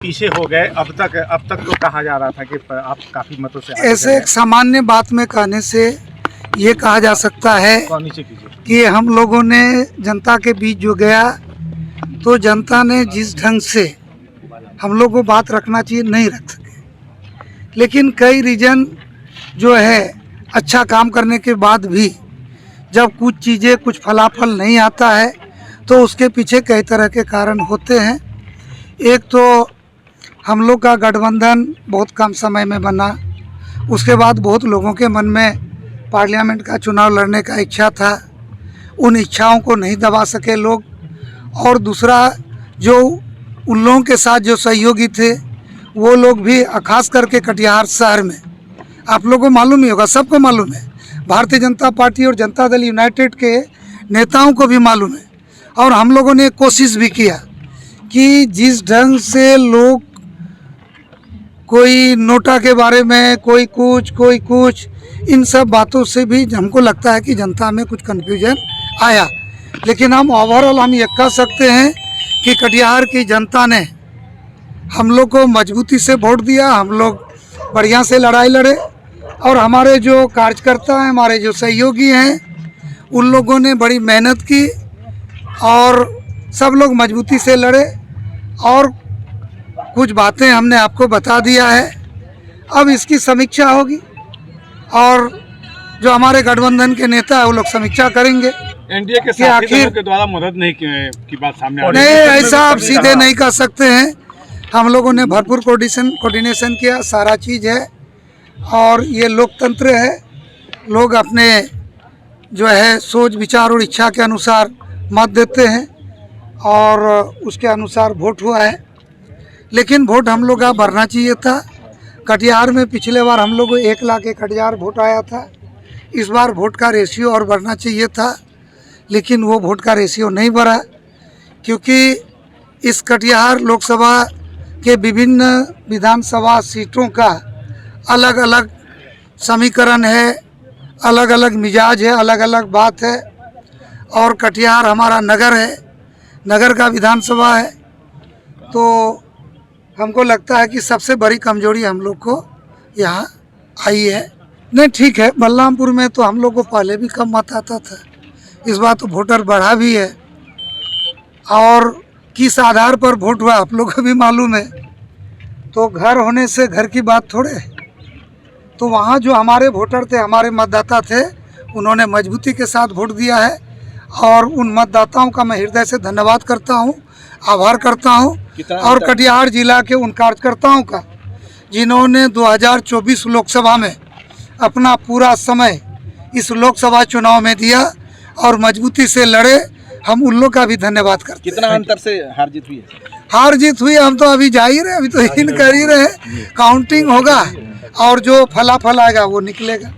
पीछे हो गए। अब तक तो कहा जा रहा था कि आप काफी मतों से आगे ऐसे एक सामान्य बात में कहने से ये कहा जा सकता है नीचे कीजिए। कि हम लोगों ने जनता के बीच जो गया तो जनता ने जिस ढंग से हम लोग को बात रखना चाहिए नहीं रख सके, लेकिन कई रीजन जो है अच्छा काम करने के बाद भी जब कुछ चीज़ें कुछ फलाफल नहीं आता है तो उसके पीछे कई तरह के कारण होते हैं। एक तो हम लोग का गठबंधन बहुत कम समय में बना, उसके बाद बहुत लोगों के मन में पार्लियामेंट का चुनाव लड़ने का इच्छा था, उन इच्छाओं को नहीं दबा सके लोग। और दूसरा जो उन लोगों के साथ जो सहयोगी थे वो लोग भी, खास करके कटिहार शहर में आप लोगों को मालूम ही होगा, सबको मालूम है, भारतीय जनता पार्टी और जनता दल यूनाइटेड के नेताओं को भी मालूम है। और हम लोगों ने कोशिश भी किया कि जिस ढंग से लोग कोई नोटा के बारे में कोई कुछ इन सब बातों से भी हमको लगता है कि जनता में कुछ कन्फ्यूजन आया, लेकिन हम ओवरऑल हम ये कह सकते हैं कि कटिहार की जनता ने हम लोग को मजबूती से वोट दिया। हम लोग बढ़िया से लड़ाई लड़े और हमारे जो कार्यकर्ता हैं, हमारे जो सहयोगी हैं, उन लोगों ने बड़ी मेहनत की और सब लोग मजबूती से लड़े और कुछ बातें हमने आपको बता दिया है। अब इसकी समीक्षा होगी और जो हमारे गठबंधन के नेता है वो लोग समीक्षा करेंगे। एनडीए के साथी दलों के द्वारा मदद नहीं की बात सामने आ रही है। नहीं, ऐसा आप सीधे नहीं कर सकते हैं। हम लोगों ने भरपूर कोऑर्डिनेशन किया, सारा चीज़ है और ये लोकतंत्र है। लोग अपने जो है सोच विचार और इच्छा के अनुसार मत देते हैं और उसके अनुसार वोट हुआ है। लेकिन वोट हम लोग का बढ़ना चाहिए था। कटिहार में पिछले बार हम लोग को 1,61,000 वोट आया था, इस बार वोट का रेशियो और बढ़ना चाहिए था, लेकिन वो वोट का रेशियो नहीं बढ़ा क्योंकि इस कटिहार लोकसभा के विभिन्न विधानसभा सीटों का अलग अलग समीकरण है, अलग अलग मिजाज है, अलग अलग बात है। और कटिहार हमारा नगर है, नगर का विधानसभा है, तो हमको लगता है कि सबसे बड़ी कमजोरी हम लोग को यहाँ आई है। नहीं, ठीक है, बलरामपुर में तो हम लोग को पहले भी कम मत आता था, इस बार तो वोटर बढ़ा भी है और किस आधार पर वोट हुआ आप लोग को भी मालूम है। तो घर होने से घर की बात थोड़े है। तो वहाँ जो हमारे वोटर थे, हमारे मतदाता थे, उन्होंने मजबूती के साथ वोट दिया है और उन मतदाताओं का मैं हृदय से धन्यवाद करता हूँ, आभार करता हूँ। और कटिहार जिला के उन कार्यकर्ताओं का जिन्होंने 2024 लोकसभा में अपना पूरा समय इस लोकसभा चुनाव में दिया और मजबूती से लड़े, हम उन लोग का भी धन्यवाद करते हैं। कितना अंतर से हार जीत हुई है? हार जीत हुई हम तो अभी जा ही रहे, अभी तो इन कर ही रहे, काउंटिंग होगा और जो फलाफल आएगा वो निकलेगा।